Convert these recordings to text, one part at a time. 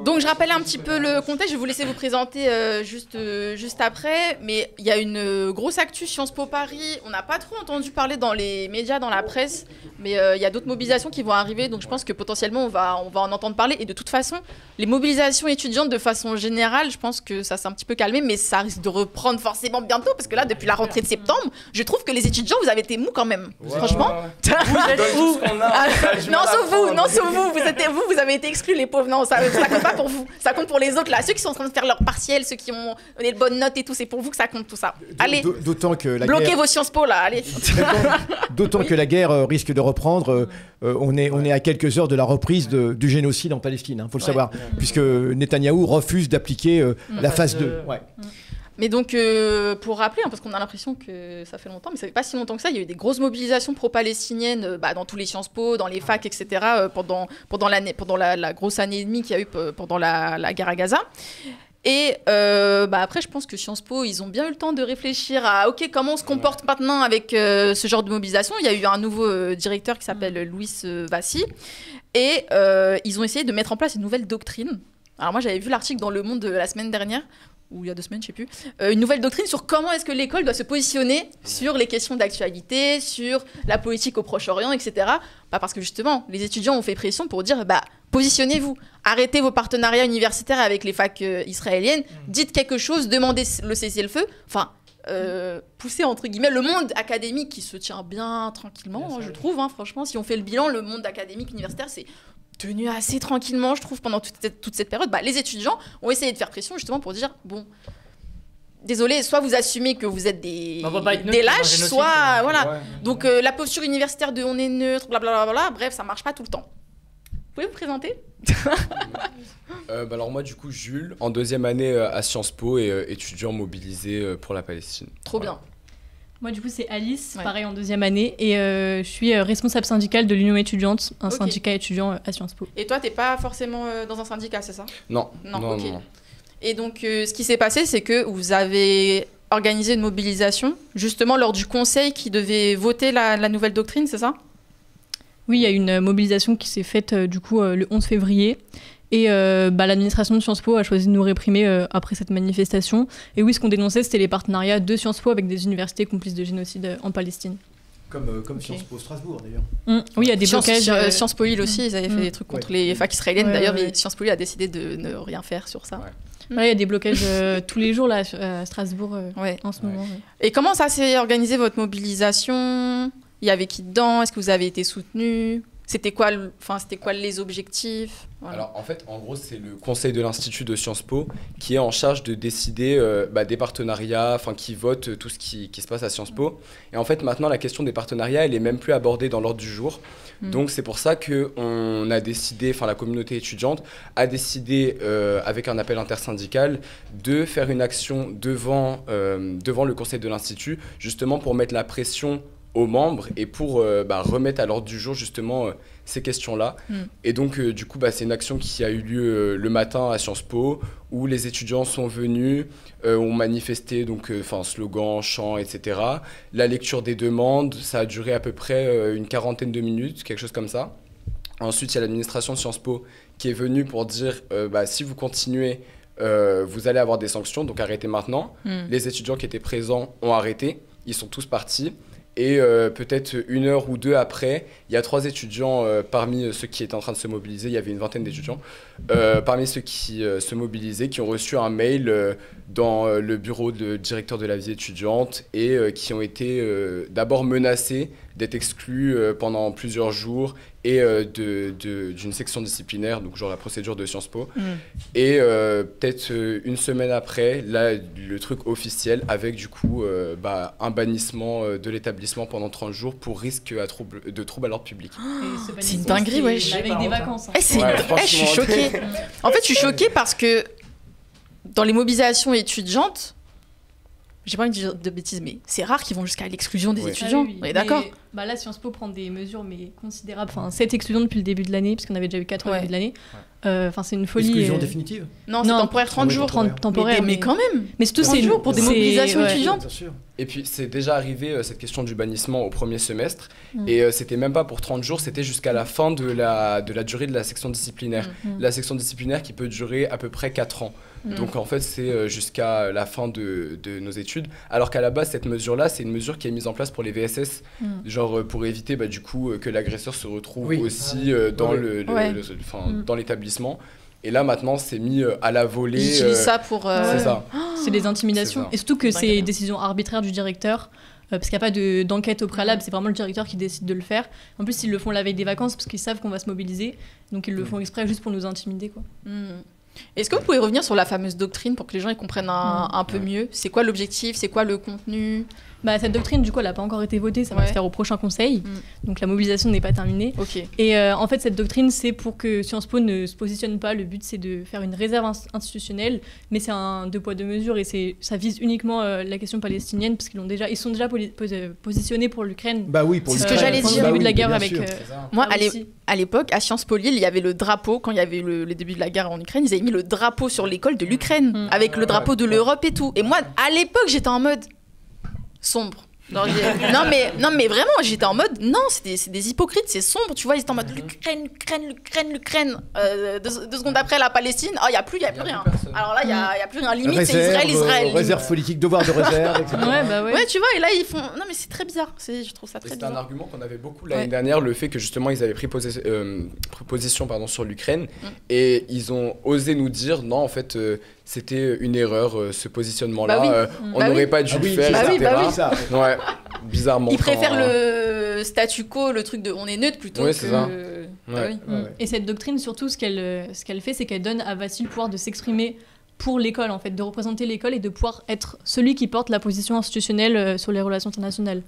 Donc je rappelle un petit peu le contexte, je vais vous laisser vous présenter juste après, mais il y a une grosse actu Sciences Po Paris, on n'a pas trop entendu parler dans les médias, dans la presse, mais il y a d'autres mobilisations qui vont arriver, donc je pense que potentiellement on va en entendre parler, et de toute façon, les mobilisations étudiantes de façon générale, je pense que ça s'est un petit peu calmé, mais ça risque de reprendre forcément bientôt, parce que là, depuis la rentrée de septembre, je trouve que les étudiants, vous avez été mous quand même, franchement. Vous êtes où Non, sauf vous, vous avez été exclus, les pauvres, non, ça compte pas pour vous, ça compte pour les autres là, ceux qui sont en train de faire leur partiel, ceux qui ont donné de bonnes notes et tout, c'est pour vous que ça compte tout ça. Allez, d'autant que la bloquez guerre... vos Sciences Po là, allez. D'autant que la guerre risque de reprendre, on est à quelques heures de la reprise du génocide en Palestine, hein, faut le savoir, puisque Netanyahou refuse d'appliquer la phase 2. Ouais. Mais donc, pour rappeler, hein, parce qu'on a l'impression que ça fait longtemps, mais ça fait pas si longtemps que ça, il y a eu des grosses mobilisations pro-palestiniennes dans tous les Sciences Po, dans les facs, etc., pendant la grosse année et demie qu'il y a eu pendant la guerre à Gaza. Et après, je pense que Sciences Po, ils ont bien eu le temps de réfléchir à comment on se comporte maintenant avec ce genre de mobilisation. Il y a eu un nouveau directeur qui s'appelle Louis Vassi, et ils ont essayé de mettre en place une nouvelle doctrine. Alors moi, j'avais vu l'article dans Le Monde de la semaine dernière, ou il y a 2 semaines, je sais plus, une nouvelle doctrine sur comment est-ce que l'école doit se positionner sur les questions d'actualité, sur la politique au Proche-Orient, etc. Parce que justement, les étudiants ont fait pression pour dire, positionnez-vous, arrêtez vos partenariats universitaires avec les facs israéliennes, dites quelque chose, demandez le cessez-le-feu, enfin, poussez entre guillemets le monde académique qui se tient bien tranquillement, je trouve, hein, franchement, si on fait le bilan, le monde académique universitaire, c'est tenu assez tranquillement, je trouve, pendant toute cette période. Les étudiants ont essayé de faire pression justement pour dire, bon, désolé, soit vous assumez que vous êtes des lâches, soit... Voilà. Ouais. Donc la posture universitaire de on est neutre, blablabla, bref, ça marche pas tout le temps. Vous pouvez vous présenter ? Alors moi, du coup, Jules, en 2e année à Sciences Po et étudiant mobilisé pour la Palestine. Trop bien. Moi, du coup, c'est Alice, pareil en 2e année, et je suis responsable syndicale de l'Union étudiante, un syndicat étudiant à Sciences Po. Et toi, t'es pas forcément dans un syndicat, c'est ça ? Non. Et donc, ce qui s'est passé, c'est que vous avez organisé une mobilisation, justement lors du conseil qui devait voter la nouvelle doctrine, c'est ça ? Oui, il y a une mobilisation qui s'est faite, du coup, le 11 février. Et l'administration de Sciences Po a choisi de nous réprimer après cette manifestation. Et oui, ce qu'on dénonçait, c'était les partenariats de Sciences Po avec des universités complices de génocide en Palestine. Comme Sciences Po Strasbourg, d'ailleurs. Oui, il y a des blocages. Sciences Po Lille aussi, ils avaient fait des trucs contre les facs israéliennes. D'ailleurs, Sciences Po Lille a décidé de ne rien faire sur ça. Il y a des blocages tous les jours là, à Strasbourg en ce moment. Et comment ça s'est organisé, votre mobilisation ? Il y avait qui dedans ? Est-ce que vous avez été soutenu ? C'était quoi les objectifs ? Alors en fait, en gros, c'est le conseil de l'Institut de Sciences Po qui est en charge de décider des partenariats, qui vote tout ce qui se passe à Sciences Po. Et en fait, maintenant, la question des partenariats, elle est même plus abordée dans l'ordre du jour. Donc c'est pour ça qu'on a décidé, la communauté étudiante a décidé, avec un appel intersyndical, de faire une action devant le conseil de l'Institut, justement pour mettre la pression aux membres et pour remettre à l'ordre du jour justement ces questions-là. Et donc du coup c'est une action qui a eu lieu le matin à Sciences Po où les étudiants sont venus, ont manifesté slogans, chants, etc. La lecture des demandes, ça a duré à peu près une 40aine de minutes, quelque chose comme ça. Ensuite, il y a l'administration de Sciences Po qui est venue pour dire si vous continuez, vous allez avoir des sanctions, donc arrêtez maintenant. Les étudiants qui étaient présents ont arrêté, ils sont tous partis. Et peut-être 1 heure ou 2 après, il y a 3 étudiants parmi ceux qui étaient en train de se mobiliser, il y avait une 20aine d'étudiants, parmi ceux qui se mobilisaient, qui ont reçu un mail dans le bureau de directeur de la vie étudiante et qui ont été d'abord menacés d'être exclus pendant plusieurs jours et d'une section disciplinaire, donc genre la procédure de Sciences Po. Et peut-être 1 semaine après, là, le truc officiel avec du coup un bannissement de l'établissement pendant 30 jours pour risque de trouble à l'ordre public. C'est une dinguerie, ouais. Avec des vacances. Je suis choquée. En fait, je suis choquée parce que dans les mobilisations étudiantes, j'ai pas envie de dire de bêtises, mais c'est rare qu'ils vont jusqu'à l'exclusion des étudiants. Oui. On est d'accord ? Là, Sciences Po prend des mesures mais considérables. 7 exclusions depuis le début de l'année, parce qu'on avait déjà eu 4 au début de l'année. C'est une folie. Exclusion définitive ? Non, c'est temporaire, 30 jours. Temporaire. Mais quand même. Mais surtout, 30 jours pour des mobilisations étudiantes. Bien sûr. Et puis c'est déjà arrivé cette question du bannissement au premier semestre et c'était même pas pour 30 jours, c'était jusqu'à la fin de la durée de la section disciplinaire. La section disciplinaire qui peut durer à peu près 4 ans. Donc en fait c'est jusqu'à la fin de nos études. Alors qu'à la base cette mesure-là c'est une mesure qui est mise en place pour les VSS, genre pour éviter du coup que l'agresseur se retrouve aussi dans dans l'établissement. Et là, maintenant, c'est mis à la volée. Ils utilisent ça pour... C'est ça. C'est des intimidations. Et surtout que c'est décision arbitraire du directeur, parce qu'il n'y a pas d'enquête au préalable, c'est vraiment le directeur qui décide de le faire. En plus, ils le font la veille des vacances, parce qu'ils savent qu'on va se mobiliser. Donc, ils le font exprès juste pour nous intimider, quoi. Est-ce que vous pouvez revenir sur la fameuse doctrine pour que les gens y comprennent un peu mieux? C'est quoi l'objectif? C'est quoi le contenu? Cette doctrine, du coup, elle n'a pas encore été votée, ça va se faire au prochain conseil. Donc la mobilisation n'est pas terminée. Et en fait, cette doctrine, c'est pour que Sciences Po ne se positionne pas. Le but, c'est de faire une réserve institutionnelle, mais c'est un 2 poids 2 mesures et ça vise uniquement la question palestinienne, parce ils sont déjà positionnés pour l'Ukraine. Bah oui, pour c'est ce que j'allais dire. Au début de la guerre avec. Moi, à l'époque, à Sciences Po Lille, il y avait le drapeau, quand il y avait le début de la guerre en Ukraine, ils avaient mis le drapeau sur l'école de l'Ukraine, avec le drapeau de l'Europe et tout. Et moi, à l'époque, j'étais en mode sombre. Non mais vraiment j'étais en mode non c'est des hypocrites, c'est sombre, tu vois, ils étaient en mode l'Ukraine 2 secondes après la Palestine, il y a plus rien. Alors là il y a plus rien, limite réserve, c'est Israël. Réserve politique, devoir de réserve, etc. Ouais, tu vois, et là ils font non mais c'est très bizarre, je trouve ça très bizarre. C'est un argument qu'on avait beaucoup l'année dernière, le fait que justement ils avaient pris position sur l'Ukraine et ils ont osé nous dire non en fait c'était une erreur ce positionnement-là, on n'aurait pas dû le faire, etc. Ouais, bizarrement. Ils préfèrent le statu quo, le truc de on est neutre plutôt que... c'est ça. Et cette doctrine, surtout, ce qu'elle fait, c'est qu'elle donne à Vassili le pouvoir de s'exprimer pour l'école, en fait, de représenter l'école et de pouvoir être celui qui porte la position institutionnelle sur les relations internationales.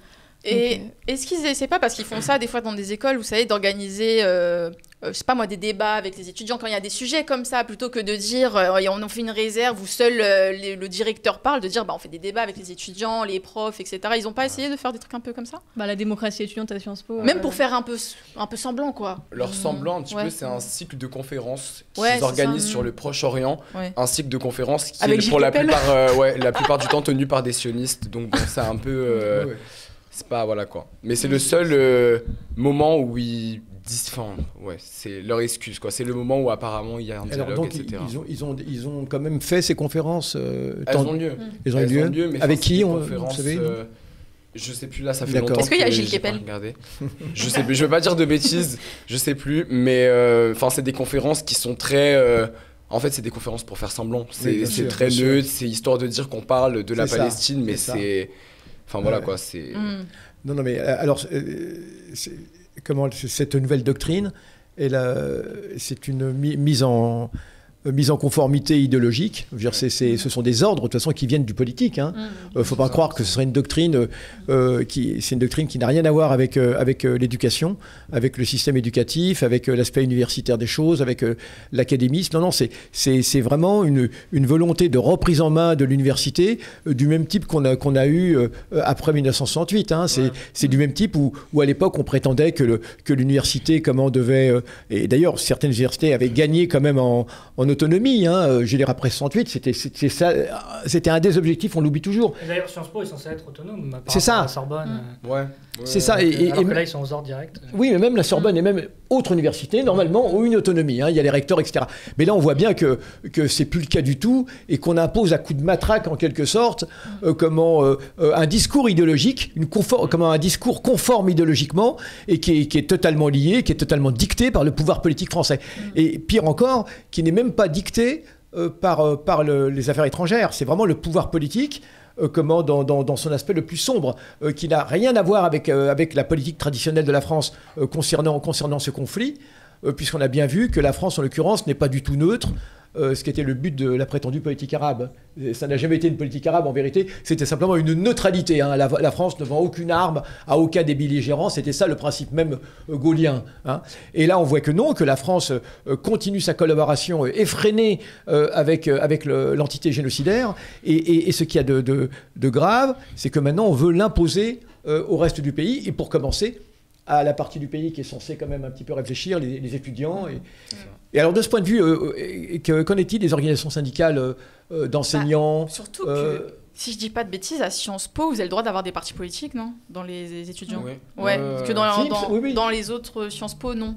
Et est-ce qu'ils essaient pas, parce qu'ils font ça des fois dans des écoles, vous savez, d'organiser, je sais pas moi, des débats avec les étudiants quand il y a des sujets comme ça, plutôt que de dire on en fait une réserve où seul le directeur parle, de dire on fait des débats avec les étudiants, les profs, etc. Ils ont pas essayé de faire des trucs un peu comme ça? La démocratie étudiante à Sciences Po. Même pour faire un peu semblant, quoi. Leur semblant, un petit peu, c'est un cycle de conférences qu'ils organisent sur le Proche-Orient. Un cycle de conférences qui est pour la plupart du temps tenu par des sionistes. Donc bon, c'est un peu... C'est pas, voilà quoi. Mais c'est le seul moment où ils disent, c'est leur excuse quoi. C'est le moment où apparemment il y a un dialogue, donc, etc. Ils ont quand même fait ces conférences. Elles ont lieu. Elles ont eu lieu. Mais avec qui vous savez je sais plus, là ça fait longtemps. Est-ce qu'il y a Gilles Kepel? Je sais plus, je veux pas dire de bêtises, je sais plus, mais c'est des conférences qui sont très... En fait, c'est des conférences pour faire semblant. C'est très neutre, c'est histoire de dire qu'on parle de la Palestine, mais c'est... voilà quoi, c'est... Non, mais alors, comment cette nouvelle doctrine, c'est une mise en conformité idéologique. Je veux dire, ce sont des ordres de toute façon qui viennent du politique. Il ne faut pas croire que ce serait une doctrine c'est une doctrine qui n'a rien à voir avec l'éducation, avec le système éducatif, avec l'aspect universitaire des choses, avec l'académisme. Non, c'est vraiment une volonté de reprise en main de l'université du même type qu'on a eu après 1968. C'est du même type où à l'époque on prétendait que l'université devait... et d'ailleurs, certaines universités avaient gagné quand même en autonomie. Je veux dire, après 68, c'était un des objectifs, on l'oublie toujours. Et d'ailleurs, Sciences Po est censé être autonome. C'est ça. La Sorbonne. C'est ça. Alors que là, ils sont aux ordres directs. Oui, mais même la Sorbonne et même autres universités, normalement, ont une autonomie. Il y a les recteurs, etc. Mais là, on voit bien que c'est plus le cas du tout et qu'on impose à coup de matraque, en quelque sorte, un discours idéologique, un discours conforme idéologiquement et qui est totalement lié, qui est totalement dicté par le pouvoir politique français. Et pire encore, qui n'est même pas dicté par les affaires étrangères. C'est vraiment le pouvoir politique dans son aspect le plus sombre, qui n'a rien à voir avec la politique traditionnelle de la France concernant ce conflit, puisqu'on a bien vu que la France, en l'occurrence, n'est pas du tout neutre, ce qui était le but de la prétendue politique arabe. Ça n'a jamais été une politique arabe, en vérité, c'était simplement une neutralité. La France ne vend aucune arme à aucun des belligérants, c'était ça le principe même gaullien. Et là, on voit que non, que la France continue sa collaboration effrénée avec l'entité génocidaire. Et ce qu'il y a de grave, c'est que maintenant, on veut l'imposer au reste du pays, et pour commencer, à la partie du pays qui est censée quand même un petit peu réfléchir, les étudiants. Et alors, de ce point de vue, qu'en est-il des organisations syndicales d'enseignants? Surtout que Si je dis pas de bêtises, à Sciences Po, vous avez le droit d'avoir des partis politiques, non? Dans les étudiants. Oui. Ouais, parce que oui. dans les autres Sciences Po, non.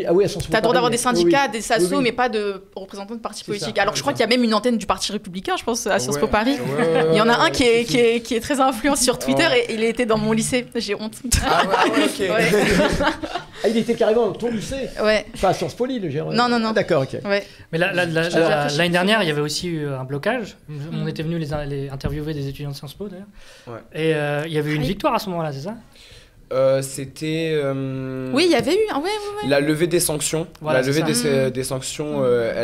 Ah oui, à Sciences Po. T'as le droit d'avoir des syndicats, Oui, des assos, oui. mais pas de représentants de partis C'est politiques. ça, Alors je crois qu'il y a même une antenne du Parti républicain, je pense, à Sciences Po Paris. Ouais. Il y en a un qui est très influent sur Twitter et il était dans mon lycée. J'ai honte. Ah ouais, ok. Ouais. Ah, il était carrément dans ton lycée. Ouais. Pas à Sciences Po Lille, Non. Ah, d'accord, ok. Ouais. Mais Alors- l'année dernière, il y avait aussi eu un blocage. On était venu les interviewer des étudiants de Sciences Po, d'ailleurs. Ouais. Et il y avait eu une victoire à ce moment-là, c'est ça? C'était Oui, il y avait eu. Ah ouais. la levée des sanctions. Voilà, la levée c'est des sanctions,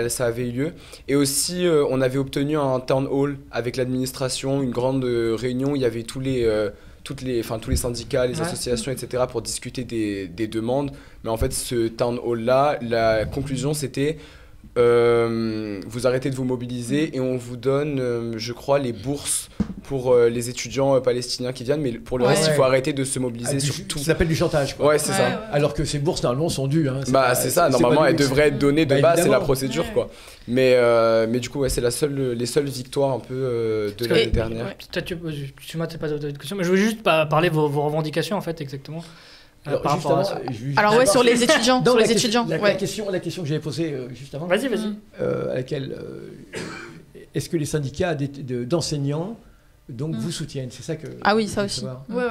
ça avait eu lieu. Et aussi, on avait obtenu un town hall avec l'administration, une grande réunion où il y avait tous les syndicats, les Ouais. associations, etc. pour discuter des demandes. Mais en fait, ce town hall-là, la conclusion, c'était vous arrêtez de vous mobiliser et on vous donne, je crois, les bourses pour les étudiants palestiniens qui viennent. Mais pour le Ouais. reste, il faut arrêter de se mobiliser sur tout. Ça s'appelle du chantage, quoi. Ouais, c'est ça. Ouais. Alors que ces bourses, normalement, sont dues. Hein. Bah c'est ça, normalement pas elles du- devraient être données de Bah, base, c'est la évidemment. procédure Ouais. quoi. Mais du coup ouais, c'est les seules victoires un peu de l'année dernière. Ouais. Peut-être tu m'as pas d'autres questions, mais je voulais juste parler de vos revendications, en fait, exactement. Alors, Par rapport à ça. Alors ouais, sur les étudiants. Non, Sur la les question- étudiants. La Ouais. question que j'avais posée juste avant, Vas-y. à laquelle est-ce que les syndicats d'enseignants donc vous soutiennent? C'est ça que. Ah oui, je ça veux aussi. savoir. Ouais.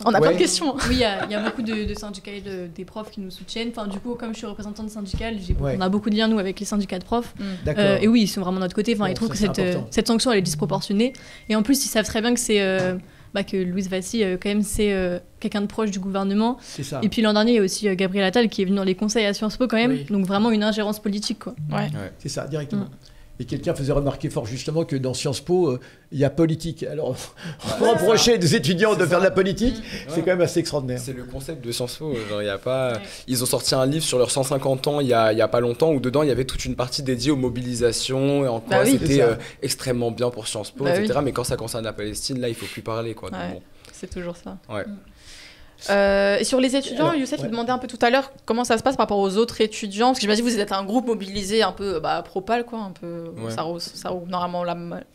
On a Ouais. plein de questions. Oui, il y a beaucoup de syndicats et des profs qui nous soutiennent. Enfin, du coup, comme je suis représentante syndicale, Ouais. on a beaucoup de liens, nous, avec les syndicats de profs. D'accord. Et oui, ils sont vraiment de notre côté. Enfin, Bon, ils trouvent ça, que c'est important. cette sanction, elle est disproportionnée. Et en plus, ils savent très bien que c'est que Louise Vassy, quand même, c'est quelqu'un de proche du gouvernement. C'est ça. Et puis l'an dernier, il y a aussi Gabriel Attal qui est venu dans les conseils à Sciences Po quand même. Oui. Donc vraiment une ingérence politique, quoi. Ouais. C'est ça, directement. Et quelqu'un faisait remarquer fort justement que dans Sciences Po, il y a politique. Alors, reprocher des étudiants de faire de la politique, c'est quand même assez extraordinaire. C'est le concept de Sciences Po, genre il y a pas Ouais. ils ont sorti un livre sur leurs 150 ans il y a pas longtemps où dedans il y avait toute une partie dédiée aux mobilisations et en quoi Bah oui. c'était C'est ça. extrêmement bien pour Sciences Po Bah etc. Mais quand ça concerne la Palestine là il faut plus parler quoi. Donc, Ouais. bon. C'est toujours ça. Ouais. Et sur les étudiants, Alors, Youssef, ouais. il demandait un peu tout à l'heure comment ça se passe par rapport aux autres étudiants. Parce que j'imagine que vous êtes un groupe mobilisé un peu pro-pal, quoi. Un peu, Ouais. ça roule normalement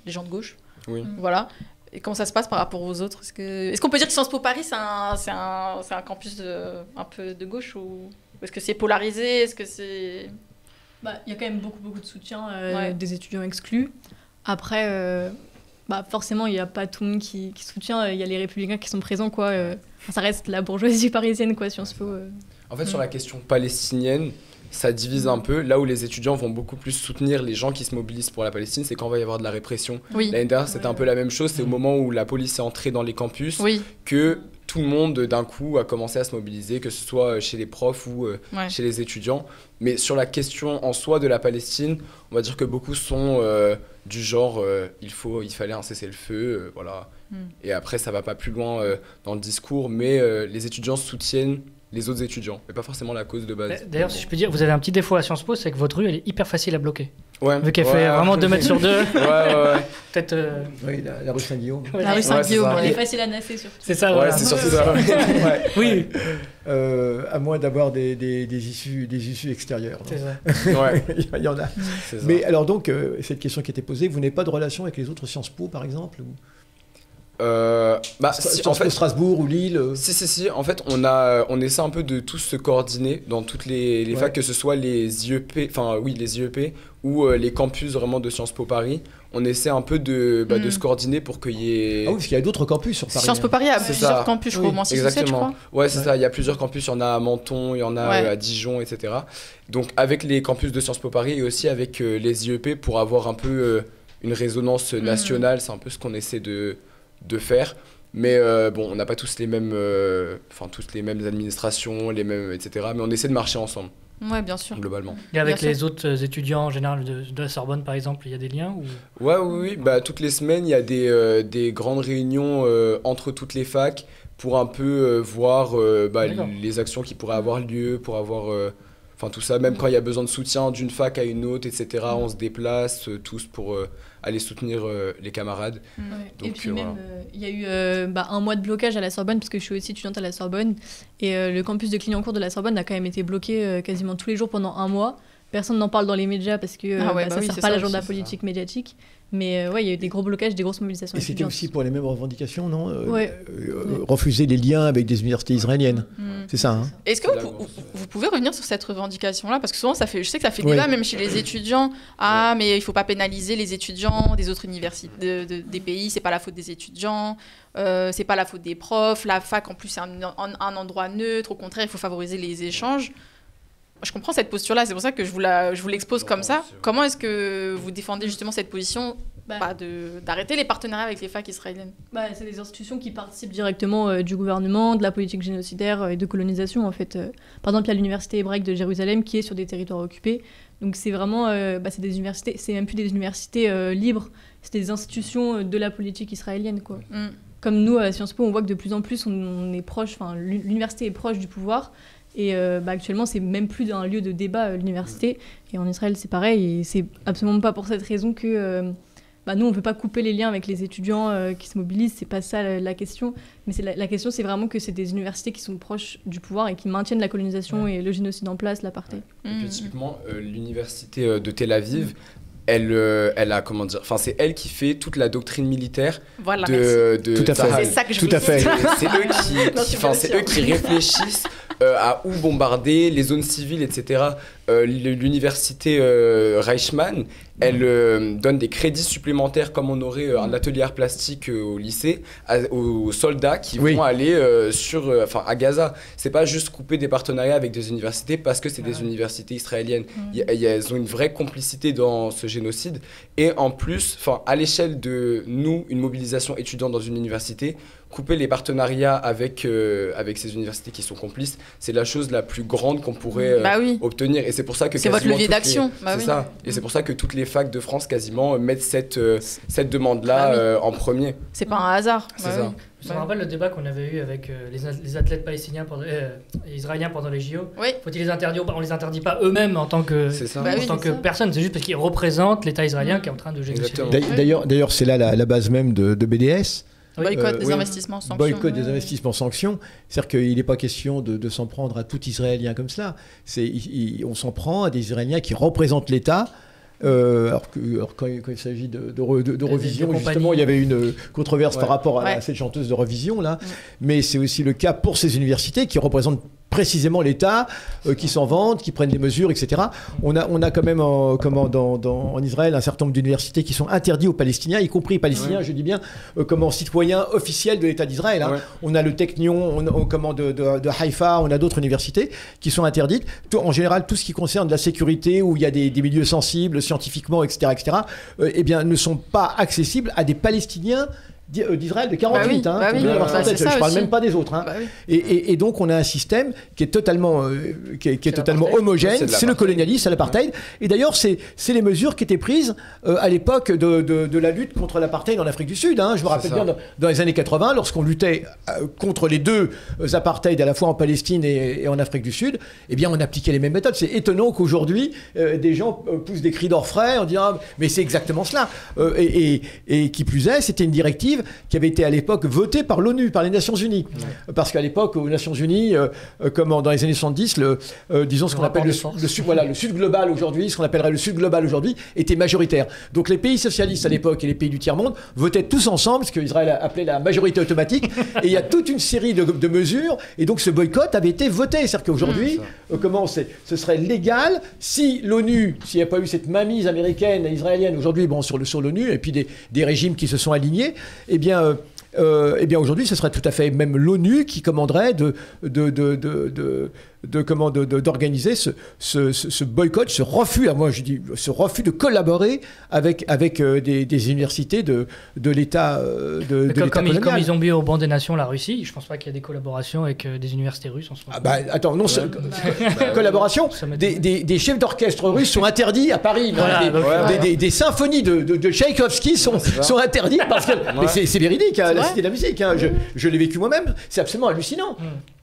les gens de gauche. Oui. Voilà. Et comment ça se passe par rapport aux autres? Est-ce qu'on peut dire que Sciences Po Paris, c'est un campus un peu de gauche ou est-ce que c'est polarisé? Est-ce que c'est... Il y a quand même beaucoup de soutien Ouais. des étudiants exclus. Après, forcément, il n'y a pas tout le monde qui soutient. Il y a les républicains qui sont présents, quoi. Ça reste la bourgeoisie parisienne, quoi, Sciences Po. En fait, sur la question palestinienne, ça divise un peu. Là où les étudiants vont beaucoup plus soutenir les gens qui se mobilisent pour la Palestine, c'est quand il va y avoir de la répression. Oui. L'année dernière, c'était un peu la même chose. C'est au moment où la police est entrée dans les campus Oui. que tout le monde, d'un coup, a commencé à se mobiliser, que ce soit chez les profs ou Ouais. chez les étudiants. Mais sur la question en soi de la Palestine, on va dire que beaucoup sont du genre il fallait un cessez-le-feu, voilà. Et après, ça va pas plus loin dans le discours, mais les étudiants soutiennent les autres étudiants, mais pas forcément la cause de base. D'ailleurs, si je peux dire, vous avez un petit défaut à Sciences Po, c'est que votre rue, elle est hyper facile à bloquer. Ouais. Vu qu'elle fait vraiment 2 mètres sur 2, Ouais. peut-être... Oui, la rue Saint-Guillaume. La rue Saint-Guillaume. c'est ça. Elle est Ouais. facile à nasser, surtout. C'est ça, Ouais, voilà. c'est surtout ça. Ouais. Oui, À moins d'avoir des issues extérieures. c'est ça. Ouais, Il y en a. c'est ça. Mais alors donc, cette question qui était posée, vous n'avez pas de relation avec les autres Sciences Po, par exemple ou Si, Sciences en Po fait, Strasbourg ou Lille si. En fait, on essaie un peu de tous se coordonner dans toutes les Ouais. facs, que ce soit les IEP, les IEP ou les campus vraiment de Sciences Po Paris. On essaie un peu de se coordonner pour qu'il y ait... Ah oui, parce qu'il y a d'autres campus sur Paris. Sciences Po Paris a C'est plusieurs ça. campus, je crois, Oui, au moins 6 ou 7, je Exactement. crois. Ouais, c'est Ouais. ça. Il y a plusieurs campus. Il y en a à Menton, il y en a Ouais. à Dijon, etc. Donc, avec les campus de Sciences Po Paris et aussi avec les IEP pour avoir un peu une résonance nationale, c'est un peu ce qu'on essaie de faire. Mais on n'a pas tous les mêmes, administrations, les mêmes, etc. Mais on essaie de marcher ensemble, Ouais, bien sûr. globalement. Et avec Bien les autres étudiants en général de la Sorbonne, par exemple, il y a des liens ou... Oui. Toutes les semaines, il y a des grandes réunions entre toutes les facs pour un peu voir D'accord. les actions qui pourraient avoir lieu, pour avoir... tout ça, même quand il y a besoin de soutien d'une fac à une autre, etc., on se déplace tous pour aller soutenir les camarades. Ouais. Et Donc, puis voilà. même, il y a eu un mois de blocage à la Sorbonne, parce que je suis aussi étudiante à la Sorbonne. Et le campus de Clignancourt de la Sorbonne a quand même été bloqué quasiment tous les jours pendant un mois. personne n'en parle dans les médias parce que ça sert pas à l'agenda politique médiatique. Mais il y a eu des gros blocages, des grosses mobilisations. Et c'était aussi pour les mêmes revendications, non ouais. Refuser les liens avec des universités israéliennes. C'est ça, hein. Est-ce que vous pouvez revenir sur cette revendication-là? Parce que souvent, je sais que ça fait débat, même chez les étudiants. Mais il ne faut pas pénaliser les étudiants des autres universités, des pays. C'est pas la faute des étudiants. C'est pas la faute des profs. La fac, en plus, c'est un endroit neutre. Au contraire, il faut favoriser les échanges. Je comprends cette posture-là, c'est pour ça que je vous l'expose comme ça. Comment est-ce que vous défendez justement cette position d'arrêter les partenariats avec les facs israéliennes? C'est des institutions qui participent directement du gouvernement, de la politique génocidaire et de colonisation, en fait. Par exemple, il y a l'université hébraïque de Jérusalem qui est sur des territoires occupés. Donc c'est vraiment c'est des universités, c'est même plus des universités libres, c'est des institutions de la politique israélienne, quoi. Comme nous, à Sciences Po, on voit que de plus en plus, on est proche, l'université est proche du pouvoir. Et actuellement, c'est même plus un lieu de débat, l'université. Et en Israël, c'est pareil. Et c'est absolument pas pour cette raison que nous, on ne peut pas couper les liens avec les étudiants qui se mobilisent. C'est pas ça la question. Mais la question, c'est vraiment que c'est des universités qui sont proches du pouvoir et qui maintiennent la colonisation et le génocide en place, l'apartheid. Et puis typiquement, l'université de Tel Aviv, elle a, comment dire, c'est elle qui fait toute la doctrine militaire de tout à fait. C'est ça que je tout à fait. C'est eux qui réfléchissent à où bombarder, les zones civiles, etc. L'université Reichmann, elle donne des crédits supplémentaires comme on aurait un atelier art plastique au lycée aux soldats qui vont aller à Gaza. C'est pas juste couper des partenariats avec des universités parce que c'est des universités israéliennes. Elles ont une vraie complicité dans ce génocide. Et en plus, à l'échelle de nous, une mobilisation étudiante dans une université, couper les partenariats avec ces universités qui sont complices, c'est la chose la plus grande qu'on pourrait obtenir. Et c'est pour ça que c'est votre levier d'action. Et c'est pour ça que toutes les facs de France quasiment mettent cette demande-là en premier. C'est pas un hasard. C'est ça. Je me rappelle le débat qu'on avait eu avec les athlètes palestiniens israéliens pendant les JO. Faut-il les interdire? On les interdit pas eux-mêmes en tant que personne. C'est juste parce qu'ils représentent l'État israélien qui est en train de génocider. D'ailleurs, c'est là la base même de BDS. Boycott des investissements sanctions. Boycott des investissements sanctions. C'est-à-dire qu'il n'est pas question de s'en prendre à tout Israélien comme cela. On s'en prend à des Israéliens qui représentent l'État. Alors quand il s'agit de Revision, justement, il y avait une controverse par rapport à cette chanteuse de Revision, là. Mais c'est aussi le cas pour ces universités qui représentent précisément l'État, qui s'en vantent, qui prennent des mesures, etc. On a quand même en Israël un certain nombre d'universités qui sont interdites aux Palestiniens, y compris les Palestiniens, je dis bien, comme citoyens officiels de l'État d'Israël. On a le Technion de Haïfa, on a d'autres universités qui sont interdites. En général, tout ce qui concerne la sécurité, où il y a des milieux sensibles, scientifiquement, etc., ne sont pas accessibles à des Palestiniens d'Israël de 48, je parle même pas des autres. Et donc on a un système qui est totalement, homogène, c'est le colonialisme, c'est l'apartheid. Et d'ailleurs, c'est les mesures qui étaient prises à l'époque de la lutte contre l'apartheid en Afrique du Sud. Je me rappelle bien dans les années 80, lorsqu'on luttait contre les deux apartheids, à la fois en Palestine et en Afrique du Sud, on appliquait les mêmes méthodes. C'est étonnant qu'aujourd'hui, des gens poussent des cris d'orfraie en disant mais c'est exactement cela. Et qui plus est, c'était une directive qui avait été à l'époque votée par l'ONU, par les Nations Unies. Parce qu'à l'époque, aux Nations Unies, dans les années 70, disons ce qu'on appelle le Sud global aujourd'hui, ce qu'on appellerait le Sud global aujourd'hui, était majoritaire. Donc les pays socialistes à l'époque et les pays du tiers-monde votaient tous ensemble, ce qu'Israël appelait la majorité automatique, et il y a toute une série de mesures, et donc ce boycott avait été voté. C'est-à-dire qu'aujourd'hui, ce serait légal si l'ONU, s'il n'y a pas eu cette mainmise américaine et israélienne aujourd'hui sur l'ONU, et puis des régimes qui se sont alignés, aujourd'hui, ce serait tout à fait même l'ONU qui commanderait d'organiser ce boycott, ce refus, ce refus de collaborer avec des universités de l'État comme ils ont mis au banc des nations la Russie, je pense pas qu'il y a des collaborations avec des universités russes en ce moment. Collaboration, des chefs d'orchestre russes sont interdits à Paris. Des symphonies de Tchaïkovski sont interdites parce que c'est véridique, la Cité de la musique. Je l'ai vécu moi-même, c'est absolument hallucinant.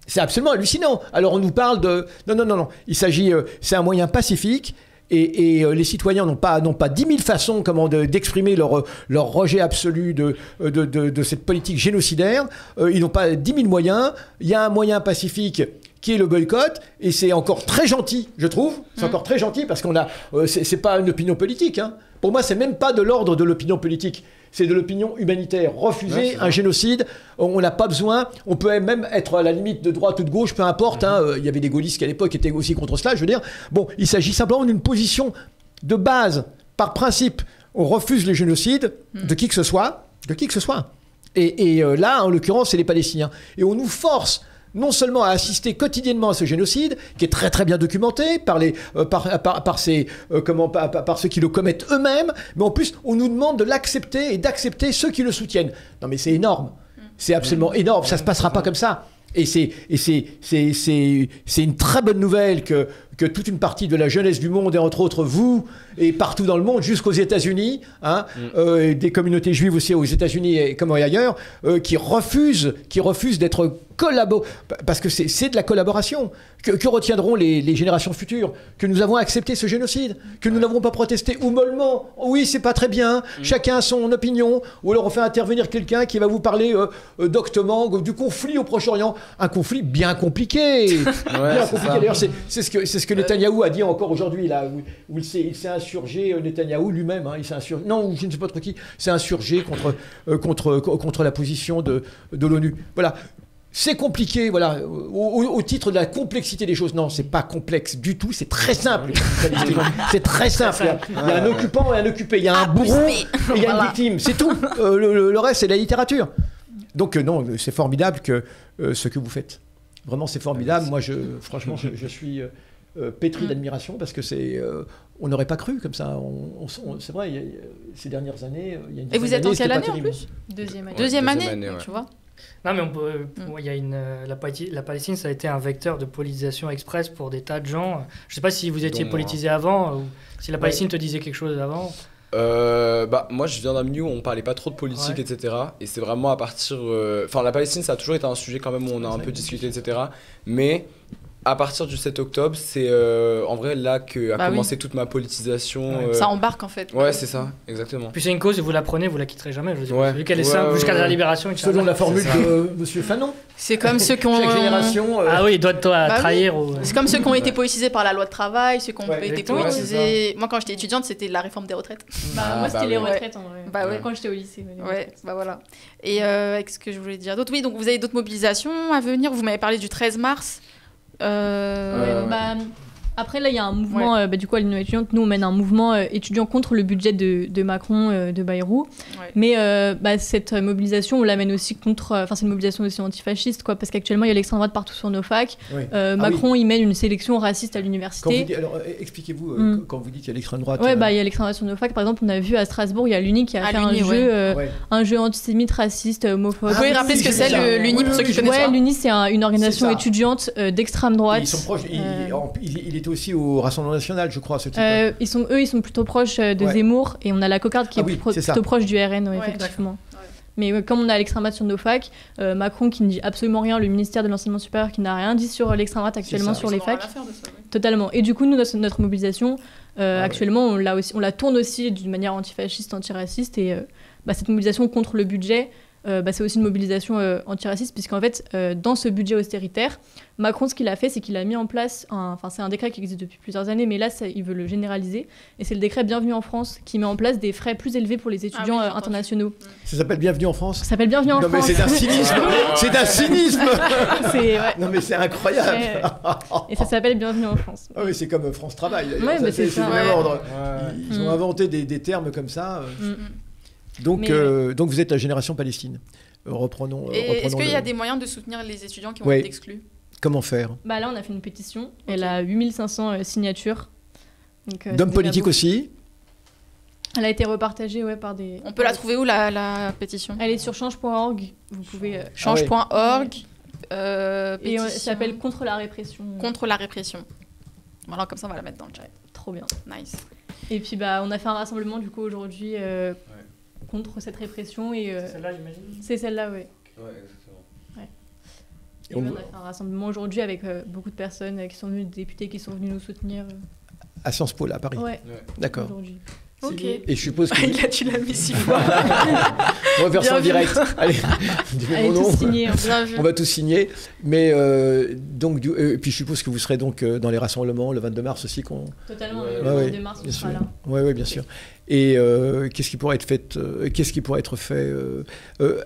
C'est absolument hallucinant. Alors on nous parle de... Non. Il s'agit... c'est un moyen pacifique et les citoyens n'ont pas 10 000 façons d'exprimer leur rejet absolu de cette politique génocidaire. Ils n'ont pas 10 000 moyens. Il y a un moyen pacifique qui est le boycott, et c'est encore très gentil, je trouve. C'est encore très gentil parce qu'on a, c'est pas une opinion politique. Hein. Pour moi, c'est même pas de l'ordre de l'opinion politique. C'est de l'opinion humanitaire. Refuser un génocide, on n'a pas besoin. On peut même être à la limite de droite ou de gauche, peu importe. Hein. Il y avait des gaullistes qui à l'époque étaient aussi contre cela. Je veux dire, bon, il s'agit simplement d'une position de base, par principe. On refuse les génocides de qui que ce soit, Et là, en l'occurrence, c'est les Palestiniens. Et on nous force non seulement à assister quotidiennement à ce génocide, qui est très très bien documenté par ceux qui le commettent eux-mêmes, mais en plus, on nous demande de l'accepter et d'accepter ceux qui le soutiennent. Non mais c'est énorme. C'est absolument énorme. Ça ne se passera pas comme ça. Et c'est une très bonne nouvelle que toute une partie de la jeunesse du monde, et entre autres vous, et partout dans le monde, jusqu'aux États-Unis, hein, des communautés juives aussi aux États-Unis et comme ailleurs, qui refusent d'être parce que c'est de la collaboration. Que retiendront les générations futures? Que nous avons accepté ce génocide, que nous n'avons pas protesté ou mollement. Oui, c'est pas très bien, chacun a son opinion, ou alors on fait intervenir quelqu'un qui va vous parler doctement du conflit au Proche-Orient. Un conflit bien compliqué. Bien compliqué. D'ailleurs, c'est ce que Netanyahou a dit encore aujourd'hui, là, où il s'est insurgé, Netanyahou lui-même, hein, il s'est insurgé, non, je ne sais pas trop qui, s'est insurgé contre la position de l'ONU. Voilà. C'est compliqué, voilà, au titre de la complexité des choses. Non, c'est pas complexe du tout, c'est très simple. C'est très simple. Il y a un occupant et un occupé, il y a un bourreau et il y a une victime, c'est tout. Le reste, c'est la littérature. Donc non, c'est formidable ce que vous faites. Vraiment, c'est formidable. Moi, franchement, je suis pétri d'admiration parce que on n'aurait pas cru comme ça. C'est vrai, ces dernières années, il y a une Et vous êtes en quelle année en plus? Deuxième année, tu vois. Non, mais il y a la Palestine, ça a été un vecteur de politisation express pour des tas de gens. Je ne sais pas si vous étiez politisé avant, ou si la Palestine te disait quelque chose avant. Moi, je viens d'un milieu où on parlait pas trop de politique, etc. Et c'est vraiment à partir... la Palestine, ça a toujours été un sujet quand même où on a un peu discuté, etc. Mais... à partir du 7 octobre, c'est en vrai là qu'a commencé toute ma politisation. Ça embarque en fait. Ouais, c'est ça, exactement. Puis c'est une cause, et vous la prenez, vous la quitterez jamais. Je veux dire, vu qu'elle est simple jusqu'à la libération. Selon la formule de Monsieur Fanon. C'est comme ceux qui ont. Chaque génération. Ah oui, doit-toi trahir. Ou... C'est comme ceux qui ont été politisés par la loi de travail, ceux qui ont été politisés. Moi, quand j'étais étudiante, c'était la réforme des retraites. Moi, c'était les retraites en vrai. Quand j'étais au lycée. Voilà. Et qu'est-ce que je voulais dire d'autre? Oui, donc vous avez d'autres mobilisations à venir. Vous m'avez parlé du 13 mars. Après, là, il y a un mouvement, du coup, à l'Union étudiante, nous, on mène un mouvement étudiant contre le budget de Macron, de Bayrou. Ouais. Mais cette mobilisation, on la mène aussi contre... c'est une mobilisation aussi antifasciste, quoi, parce qu'actuellement, il y a l'extrême droite partout sur nos facs. Oui. Macron, il mène une sélection raciste à l'université. Expliquez-vous, quand vous dites qu'il y a l'extrême droite... il y a l'extrême droite sur nos facs. Par exemple, on a vu à Strasbourg, il y a l'UNI qui a fait un jeu antisémite, raciste, homophobe. Vous pouvez rappeler ce que c'est, l'UNI, pour ceux qui connaissent pas? l'UNI, c'est une organisation étudiante d'extrême droite. Ils sont proches... Il est aussi au Rassemblement National, je crois, ce type. Ils sont plutôt proches de Zemmour, et on a la cocarde qui est plutôt proche du RN, effectivement. Mais comme on a l'extrême droite sur nos facs, Macron qui ne dit absolument rien, le ministère de l'Enseignement supérieur qui n'a rien dit sur l'extrême droite actuellement sur les facs. Totalement. Et du coup, nous, notre mobilisation, actuellement, on la tourne aussi d'une manière antifasciste, antiraciste, et cette mobilisation contre le budget, c'est aussi une mobilisation antiraciste, puisqu'en fait, dans ce budget austéritaire, Macron, ce qu'il a fait, c'est qu'il a mis en place, c'est un décret qui existe depuis plusieurs années, mais là, il veut le généraliser, et c'est le décret Bienvenue en France, qui met en place des frais plus élevés pour les étudiants internationaux. Ça s'appelle Bienvenue en France? Ça s'appelle Bienvenue en France. Non mais c'est d'un cynisme. C'est d'un cynisme. Non mais c'est incroyable. Et ça s'appelle Bienvenue en France. Ah oui, c'est comme France Travail. Ouais, mais c'est ça. Ils ont inventé des termes comme ça. Donc vous êtes la génération Palestine. Reprenons. Est-ce qu'il y a des moyens de soutenir les étudiants qui ont été exclus? Comment faire? Là, on a fait une pétition. Elle a 8500 signatures. D'hommes politiques aussi? Elle a été repartagée par des... On peut la trouver où, la pétition? Elle est sur change.org. Vous pouvez... change.org. Et ça s'appelle Contre la répression. Contre la répression. Voilà, comme ça, on va la mettre dans le chat. Trop bien. Nice. Et puis, on a fait un rassemblement, du coup, aujourd'hui... contre cette répression et celle-là, j'imagine. C'est celle-là, oui. Ouais, exactement. Ouais. Et on a fait un rassemblement aujourd'hui avec beaucoup de personnes qui sont venues, des députés qui sont venus nous soutenir. À Sciences Po, là, à Paris. Ouais. D'accord. Aujourd'hui. Ok. Et je suppose que... Là, tu l'as mis 6 fois. On va faire ça en direct. Allez, Allez, tout signer. On va tout signer. Mais donc, et puis je suppose que vous serez donc dans les rassemblements le 22 mars aussi. Totalement, le 22 mars, on sera là. Oui, bien sûr. Et qu'est-ce qui pourrait être fait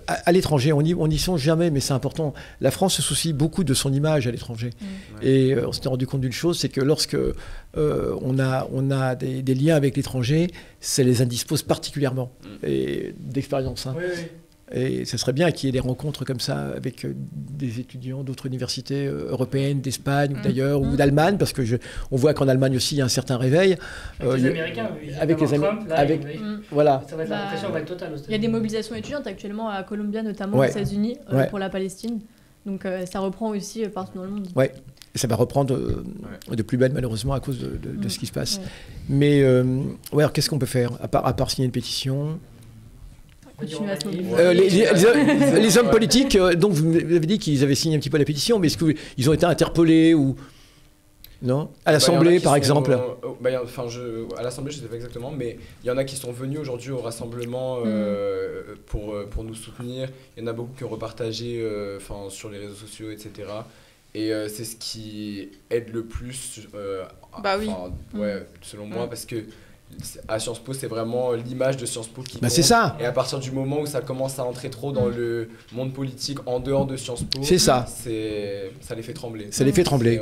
à l'étranger? On n'y songe jamais, mais c'est important. La France se soucie beaucoup de son image à l'étranger. Et on s'est rendu compte d'une chose, c'est que lorsque on a des liens avec l'étranger, ça les indispose particulièrement, et d'expérience. Hein. Et ce serait bien qu'il y ait des rencontres comme ça avec des étudiants d'autres universités européennes, d'Espagne ou d'ailleurs, ou d'Allemagne, parce que on voit qu'en Allemagne aussi il y a un certain réveil. Avec les Américains, avec les Américains, voilà. Ça va être la pression va être totale. Il y a des mobilisations étudiantes actuellement à Columbia, notamment aux États-Unis, pour la Palestine. Donc ça reprend aussi partout dans le monde. Ouais. Et ça va reprendre de plus belle, malheureusement, à cause de ce qui se passe. Mais alors qu'est-ce qu'on peut faire à part signer une pétition? Les hommes politiques, donc vous avez dit qu'ils avaient signé un petit peu la pétition, mais est-ce qu'ils ont été interpellés ou non? À l'Assemblée, par exemple? À l'Assemblée, je ne sais pas exactement, mais il y en a qui sont venus aujourd'hui au rassemblement pour nous soutenir. Il y en a beaucoup qui ont repartagé sur les réseaux sociaux, etc. Et c'est ce qui aide le plus, selon moi, parce que à Sciences Po, c'est vraiment l'image de Sciences Po qui compte. C'est ça. Et à partir du moment où ça commence à entrer trop dans le monde politique en dehors de Sciences Po, c'est ça. Ça les fait trembler. Ça les fait trembler.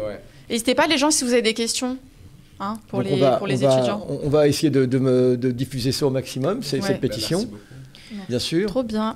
N'hésitez pas les gens si vous avez des questions pour les étudiants. On va essayer de diffuser ça au maximum, cette pétition, merci beaucoup. bien sûr. Trop bien.